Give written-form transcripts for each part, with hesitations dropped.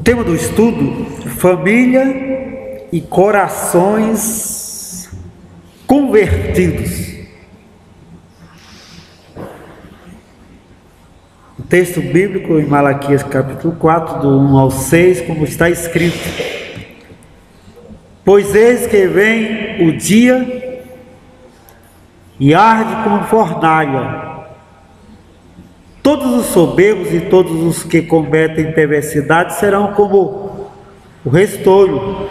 tema do estudo: família e corações convertidos. O texto bíblico em Malaquias capítulo 4, do 1 ao 6, como está escrito: pois eis que vem o dia e arde como fornalha. Todos os soberbos e todos os que cometem perversidade serão como o restolho.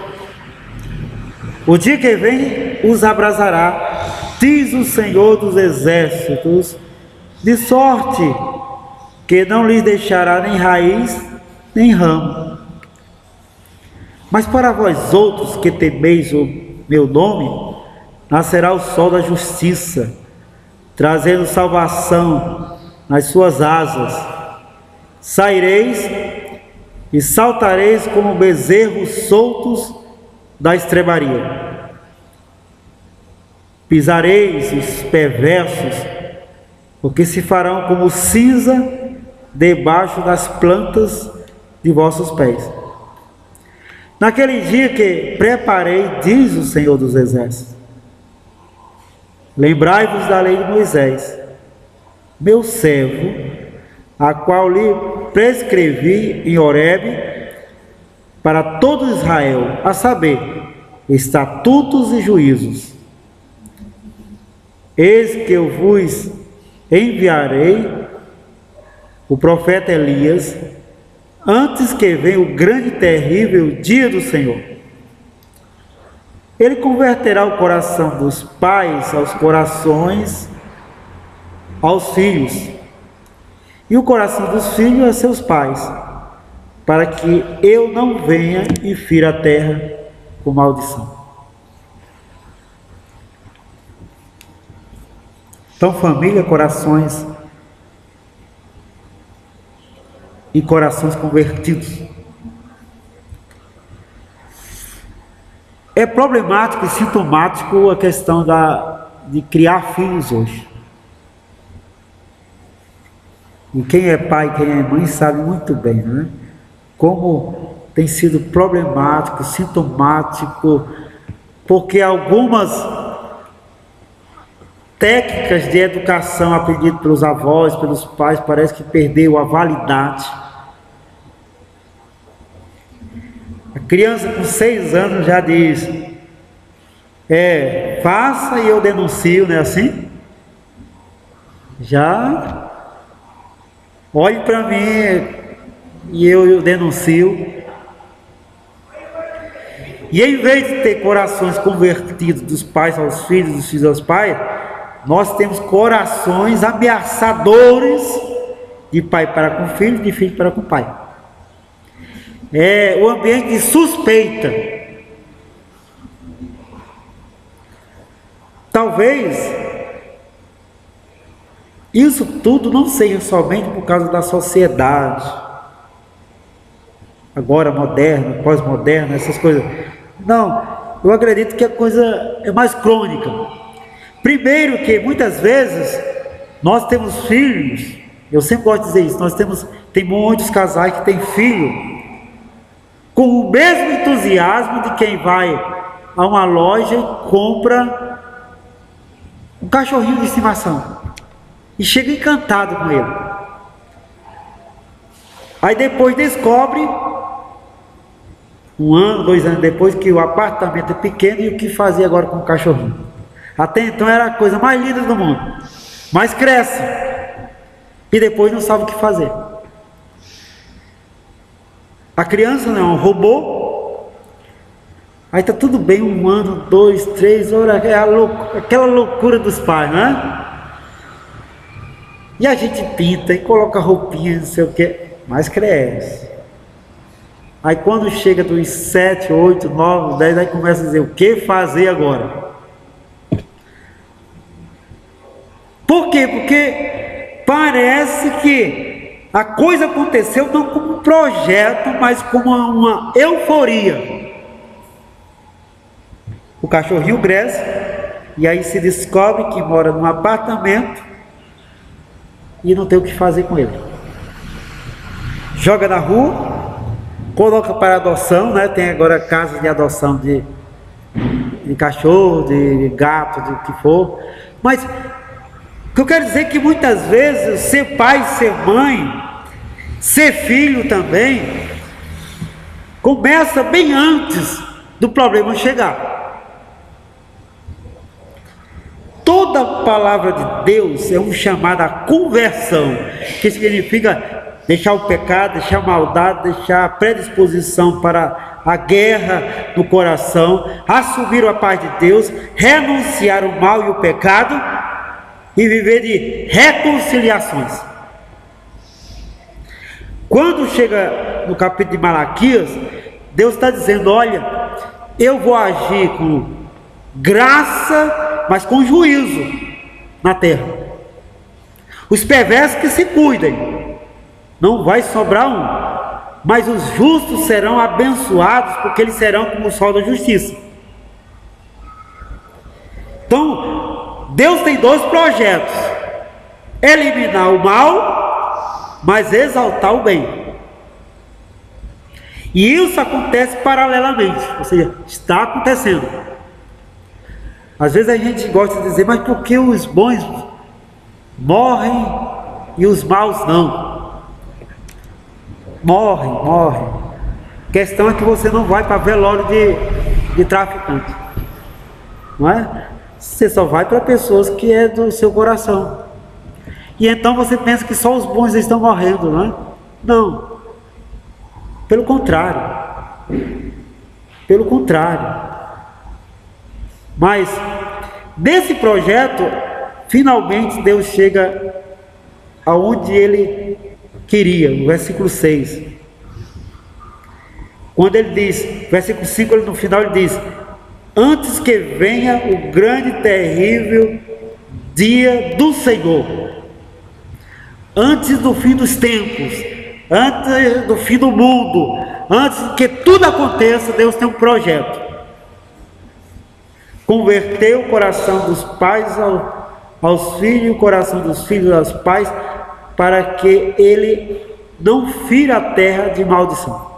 O dia que vem os abrasará, diz o Senhor dos Exércitos, de sorte que não lhes deixará nem raiz, nem ramo. Mas para vós outros que temeis o meu nome, nascerá o sol da justiça, trazendo salvação nas suas asas. Saireis e saltareis como bezerros soltos da estrebaria. Pisareis os perversos, porque se farão como cinza debaixo das plantas de vossos pés. Naquele dia que preparei, diz o Senhor dos Exércitos, lembrai-vos da lei de Moisés, meu servo, a qual lhe prescrevi em Horebe para todo Israel, a saber, estatutos e juízos. Eis que eu vos enviarei o profeta Elias, antes que venha o grande e terrível dia do Senhor. Ele converterá o coração dos pais aos corações aos filhos, e o coração dos filhos a seus pais, para que eu não venha e fira a terra com maldição. Então, família, corações e corações convertidos. É problemático e sintomático a questão de criar filhos hoje. E quem é pai, quem é mãe sabe muito bem, né? Como tem sido problemático, sintomático, porque algumas técnicas de educação aprendidas pelos avós, pelos pais, parece que perdeu a validade. A criança com 6 anos já diz: faça e eu denuncio, não é assim? Já olhe para mim e eu denuncio. E em vez de ter corações convertidos dos pais aos filhos, dos filhos aos pais, nós temos corações ameaçadores de pai para com filho, de filho para com pai. É o ambiente de suspeita. Talvez isso tudo não seja somente por causa da sociedade agora moderna, pós-moderna, essas coisas. Não, eu acredito que a coisa é mais crônica. Primeiro que muitas vezes nós temos filhos, eu sempre gosto de dizer isso, tem muitos casais que têm filho com o mesmo entusiasmo de quem vai a uma loja e compra um cachorrinho de estimação e chega encantado com ele. Aí depois descobre, 1 ano, 2 anos depois, que o apartamento é pequeno e o que fazer agora com o cachorrinho. Até então era a coisa mais linda do mundo, mas cresce e depois não sabe o que fazer. A criança não é um robô. Aí está tudo bem, 1 ano, 2, 3, aquela loucura dos pais, né? E a gente pinta e coloca roupinha, não sei o que, mas cresce. Aí quando chega dos 7, 8, 9, 10, aí começa a dizer: o que fazer agora? Por quê? Porque parece que a coisa aconteceu não como um projeto, mas como uma euforia. O cachorrinho cresce e aí se descobre que mora num apartamento e não tem o que fazer com ele. Joga na rua, coloca para adoção, né? Tem agora casas de adoção de cachorro, de gato, de que for. Mas o que eu quero dizer é que muitas vezes ser pai, ser mãe, ser filho também, começa bem antes do problema chegar. Toda palavra de Deus é um chamado à conversão, que significa deixar o pecado, deixar a maldade, deixar a predisposição para a guerra no coração, assumir a paz de Deus, renunciar o mal e o pecado e viver de reconciliações. Quando chega no capítulo de Malaquias, Deus está dizendo: olha, eu vou agir com graça, mas com juízo na terra. Os perversos que se cuidem, não vai sobrar um, mas os justos serão abençoados, porque eles serão como o sol da justiça. Então, Deus tem dois projetos: eliminar o mal, mas exaltar o bem. E isso acontece paralelamente, ou seja, está acontecendo. Às vezes a gente gosta de dizer: mas por que os bons morrem e os maus não? Morrem. A questão é que você não vai para velório de traficante, não é? Você só vai para pessoas que é do seu coração. E então você pensa que só os bons estão morrendo, não é? Não. Pelo contrário. Mas nesse projeto, finalmente Deus chega aonde Ele queria, no versículo 6. Quando Ele diz, versículo 5, no final Ele diz: antes que venha o grande e terrível dia do Senhor, antes do fim dos tempos, antes do fim do mundo, antes que tudo aconteça, Deus tem um projeto: converter o coração dos pais aos filhos, o coração dos filhos aos pais, para que Ele não fira a terra de maldição.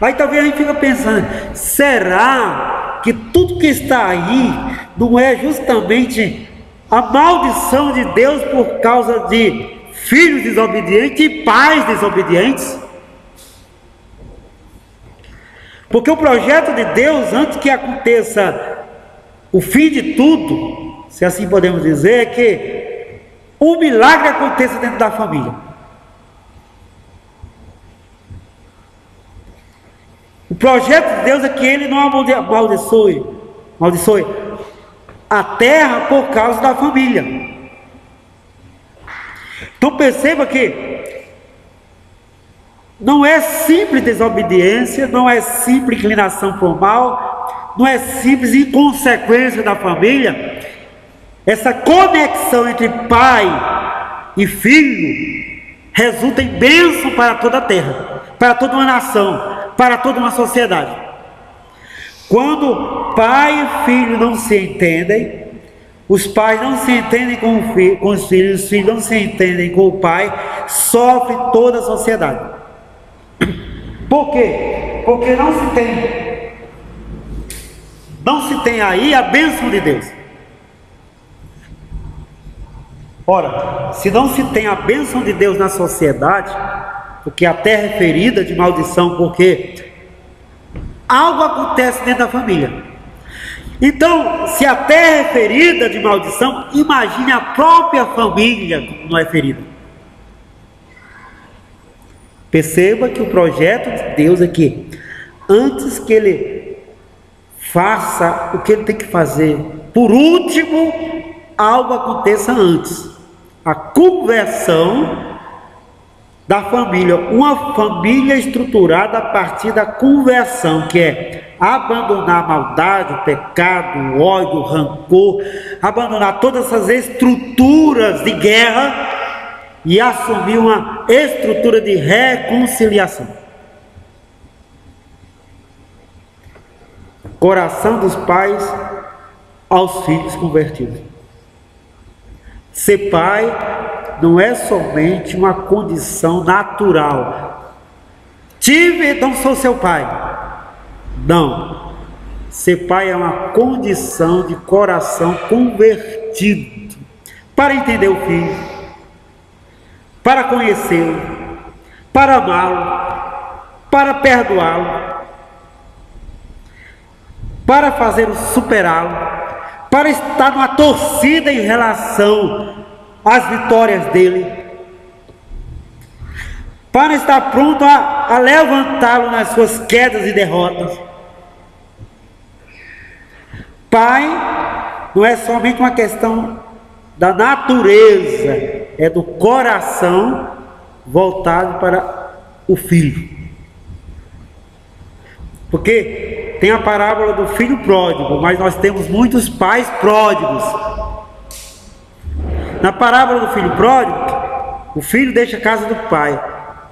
Aí talvez a gente fica pensando: será que tudo que está aí não é justamente a maldição de Deus por causa de filhos desobedientes e pais desobedientes? Porque o projeto de Deus, antes que aconteça o fim de tudo, se assim podemos dizer, é que um milagre aconteça dentro da família. O projeto de Deus é que Ele não amaldiçoe a terra por causa da família. Então perceba que não é simples desobediência, não é simples inclinação para o mal, não é simples inconsequência da família. Essa conexão entre pai e filho resulta em bênção para toda a terra, para toda uma nação, para toda uma sociedade. Quando pai e filho não se entendem, os pais não se entendem com os filhos não se entendem com o pai, sofre toda a sociedade. Por quê? Porque não se tem aí a bênção de Deus. Ora, se não se tem a bênção de Deus na sociedade, porque a terra é ferida de maldição, porque algo acontece dentro da família. Então, se a terra é ferida de maldição, imagine a própria família como não é ferida. Perceba que o projeto de Deus é que, antes que Ele faça o que Ele tem que fazer, por último, algo aconteça antes. A conversão da família, uma família estruturada a partir da conversão, que é abandonar a maldade, o pecado, o ódio, o rancor, abandonar todas essas estruturas de guerra e assumir uma estrutura de reconciliação. Coração dos pais aos filhos convertidos. Ser pai não é somente uma condição natural, tive, então sou seu pai. Não. Ser pai é uma condição de coração convertido para entender o filho, para conhecê-lo, para amá-lo, para perdoá-lo, para fazê-lo superá-lo, para estar numa torcida em relação às vitórias dele, para estar pronto a levantá-lo nas suas quedas e derrotas. Pai não é somente uma questão da natureza, é do coração voltado para o filho. Porque tem a parábola do filho pródigo, mas nós temos muitos pais pródigos. Na parábola do filho pródigo, o filho deixa a casa do pai,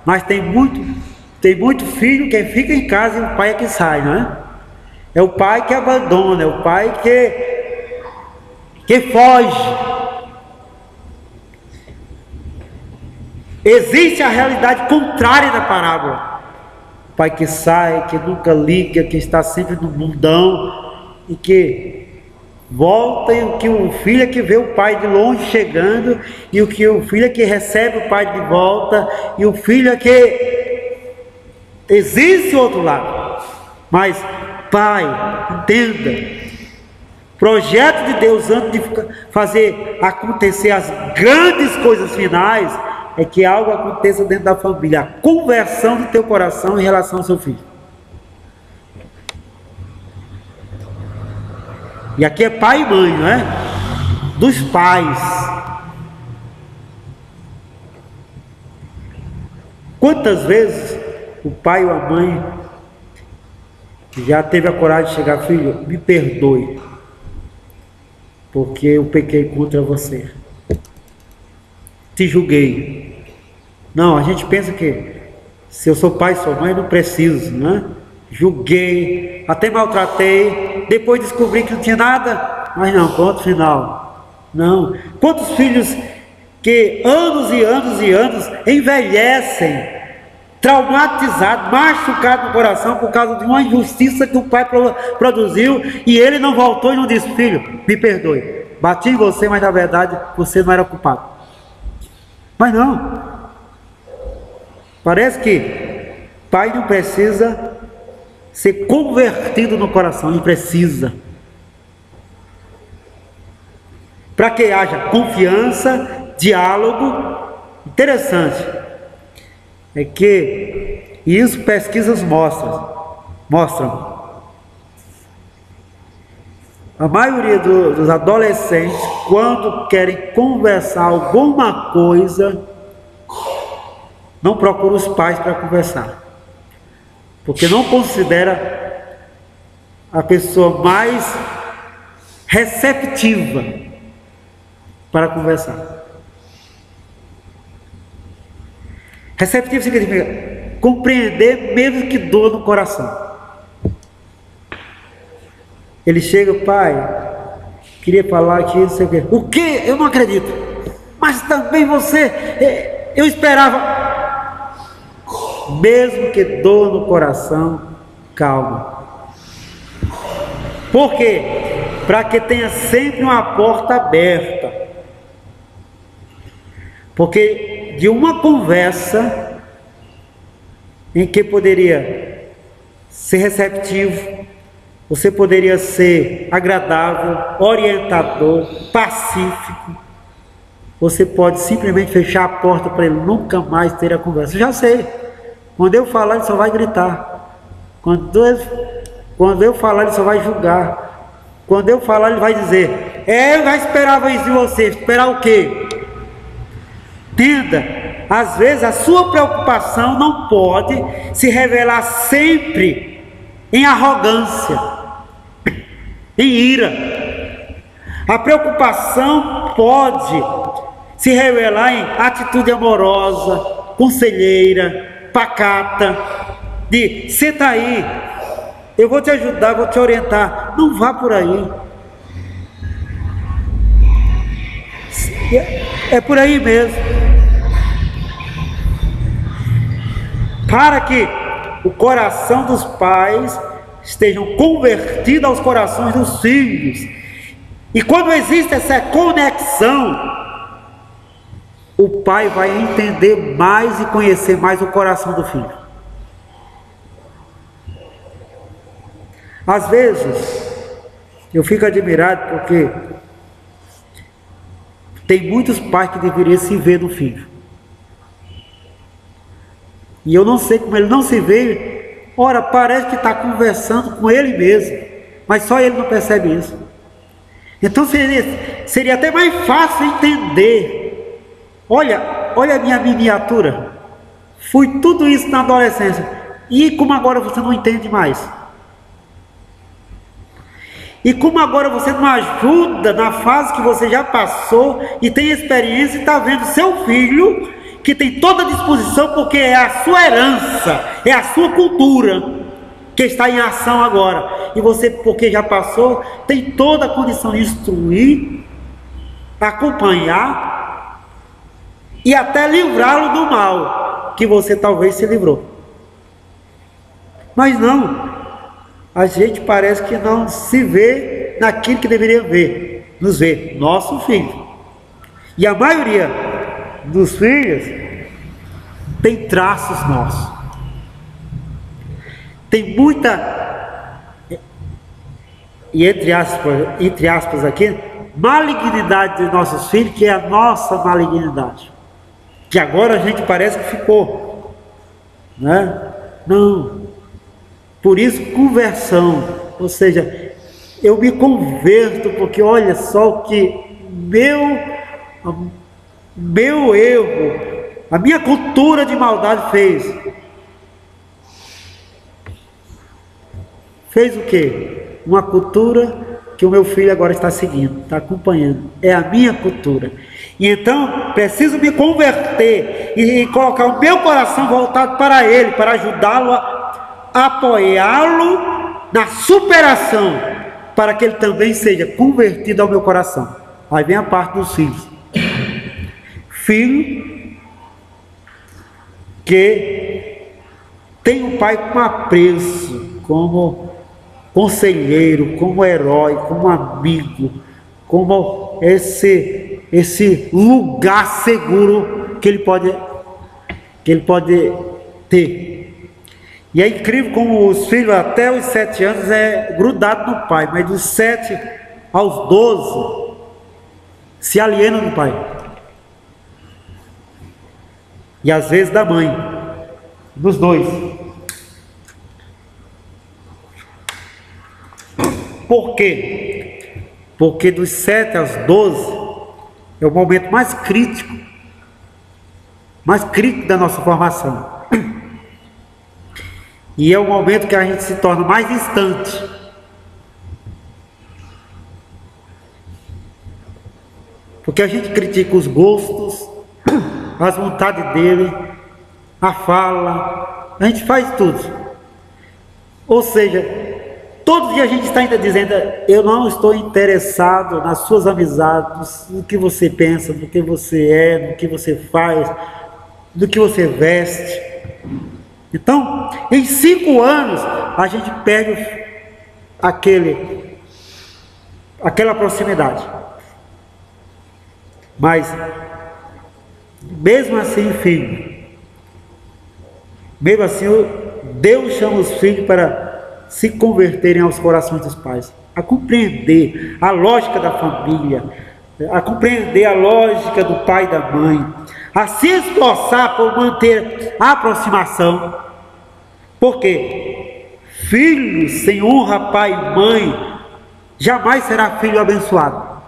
mas tem muito filho que fica em casa e o pai é que sai, não é? É o pai que abandona, é o pai que foge. Existe a realidade contrária da parábola. O pai que sai, que nunca liga, que está sempre no mundão e que volta, e o que o filho é que vê o pai de longe chegando, e o que o filho é que recebe o pai de volta, e o filho é que existe o outro lado. Mas pai, entenda, projeto de Deus antes de fazer acontecer as grandes coisas finais é que algo aconteça dentro da família, a conversão do teu coração em relação ao seu filho. E aqui é pai e mãe, não é? Dos pais. Quantas vezes o pai ou a mãe já teve a coragem de chegar: filho, me perdoe, porque eu pequei contra você, te julguei. Não, a gente pensa que se eu sou pai e sou mãe, não preciso, né? Julguei, até maltratei, depois descobri que não tinha nada, mas não, ponto final. Não. Quantos filhos que anos e anos e anos envelhecem traumatizado, machucado no coração por causa de uma injustiça que o pai produziu, e ele não voltou e não disse: filho, me perdoe, bati em você, mas na verdade você não era culpado. Mas não, parece que pai não precisa ser convertido no coração, não precisa, para que haja confiança, diálogo. Interessante é que isso pesquisas mostram. A maioria dos adolescentes, quando querem conversar alguma coisa, não procura os pais para conversar, porque não considera a pessoa mais receptiva para conversar. Receptivo significa compreender mesmo que doa no coração. Ele chega: pai, queria falar aqui, não sei o quê. O quê? Eu não acredito. Mas também você, eu esperava. Mesmo que doa no coração, calma. Por quê? Para que tenha sempre uma porta aberta. Porque de uma conversa em que poderia ser receptivo, você poderia ser agradável, orientador, pacífico, você pode simplesmente fechar a porta para ele nunca mais ter a conversa. Eu já sei, quando eu falar ele só vai gritar, quando eu falar ele só vai julgar, quando eu falar ele vai dizer: eu já esperava isso de você. Esperar o quê? Entenda, às vezes a sua preocupação não pode se revelar sempre em arrogância, em ira. A preocupação pode se revelar em atitude amorosa, conselheira, pacata, de senta aí, eu vou te ajudar, vou te orientar, não vá por aí. É por aí mesmo. Para que o coração dos pais estejam convertidos aos corações dos filhos. E quando existe essa conexão, o pai vai entender mais e conhecer mais o coração do filho. Às vezes, eu fico admirado porque tem muitos pais que deveriam se ver no filho. E eu não sei como ele não se vê. Ora, parece que está conversando com ele mesmo, mas só ele não percebe isso. Então seria até mais fácil entender. Olha a minha miniatura. Fui tudo isso na adolescência. E como agora você não entende mais? E como agora você não ajuda na fase que você já passou e tem experiência e está vendo seu filho que tem toda a disposição, porque é a sua herança, é a sua cultura que está em ação agora. E você, porque já passou, tem toda a condição de instruir, acompanhar e até livrá-lo do mal que você talvez se livrou. Mas não. A gente parece que não se vê naquilo que deveria ver, nos ver, nosso filho. E a maioria dos filhos tem traços nossos. Tem muita, e entre aspas aqui, malignidade dos nossos filhos, que é a nossa malignidade. Que agora a gente parece que ficou, né? Não. Por isso, conversão, ou seja, eu me converto, porque olha só o que meu erro, a minha cultura de maldade fez. Fez o quê? Uma cultura que o meu filho agora está seguindo, está acompanhando. É a minha cultura. E então, preciso me converter e colocar o meu coração voltado para ele, para ajudá-lo apoiá-lo na superação, para que ele também seja convertido ao meu coração. Aí vem a parte dos filhos. Filho que tem o pai como apreço, como conselheiro, como herói, como amigo, como esse lugar seguro que ele pode ter. E é incrível como os filhos até os 7 anos é grudado no pai, mas dos 7 aos 12 se alienam do pai. E às vezes da mãe, dos dois. Por quê? Porque dos 7 aos 12 é o momento mais crítico da nossa formação. E é o momento que a gente se torna mais distante. Porque a gente critica os gostos, as vontades dele, a fala, a gente faz tudo. Ou seja, todo dia a gente está ainda dizendo: eu não estou interessado nas suas amizades, no que você pensa, no que você é, no que você faz, no que você veste. Então, em 5 anos, a gente perde aquela proximidade. Mas, mesmo assim, filho, mesmo assim, Deus chama os filhos para se converterem aos corações dos pais, a compreender a lógica da família, a compreender a lógica do pai e da mãe, a se esforçar por manter a aproximação. Porque filho sem honra pai e mãe jamais será filho abençoado.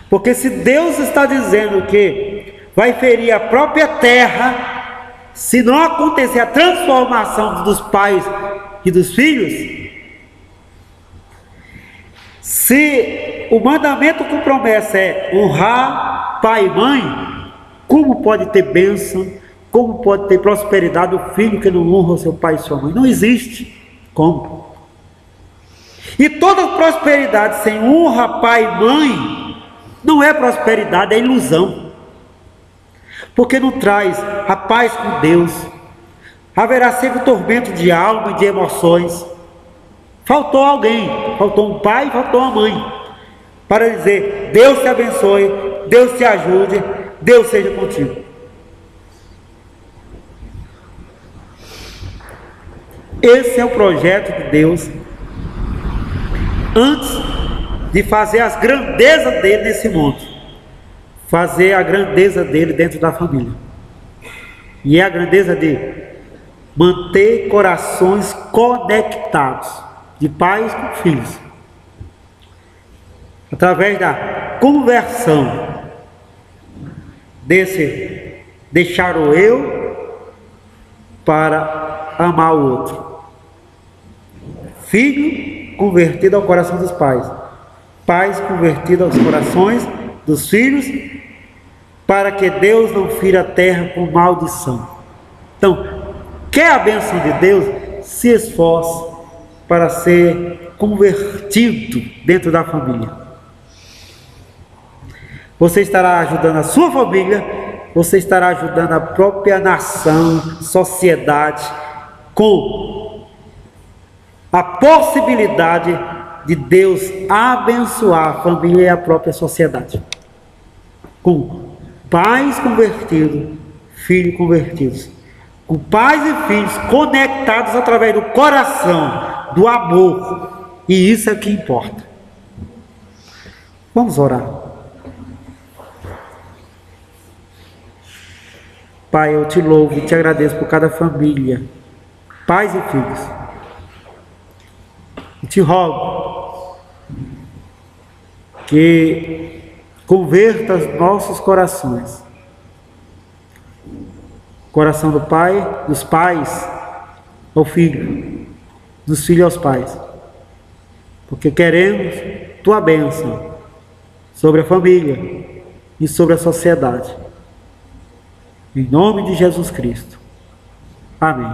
Porque se Deus está dizendo que vai ferir a própria terra se não acontecer a transformação dos pais e dos filhos, se o mandamento com promessa é honrar pai e mãe, como pode ter bênção, como pode ter prosperidade o filho que não honra o seu pai e sua mãe? Não existe como. E toda prosperidade sem honra pai e mãe não é prosperidade, é ilusão. Porque não traz a paz com Deus, Haverá sempre tormento de alma e de emoções. Faltou alguém, faltou um pai, faltou uma mãe, para dizer: Deus te abençoe, Deus te ajude, Deus seja contigo. Esse é o projeto de Deus antes de fazer as grandezas dele nesse mundo. Fazer a grandeza dele dentro da família. E é a grandeza de manter corações conectados, de pais com filhos, através da conversão desse deixar o eu para amar o outro. Filho convertido ao coração dos pais, pais convertidos aos corações dos filhos, para que Deus não fira a terra com maldição. Então, quer a bênção de Deus? Se esforce para ser convertido dentro da família. Você estará ajudando a sua família, você estará ajudando a própria nação, sociedade, com a possibilidade de Deus abençoar a família e a própria sociedade. Com pais convertidos, filhos convertidos. Com pais e filhos conectados através do coração, do amor. E isso é o que importa. Vamos orar. Pai, eu te louvo e te agradeço por cada família, pais e filhos. E te rogo que converta os nossos corações. Coração do pai, dos pais ao filho, dos filhos aos pais. Porque queremos tua bênção sobre a família e sobre a sociedade. Em nome de Jesus Cristo. Amém.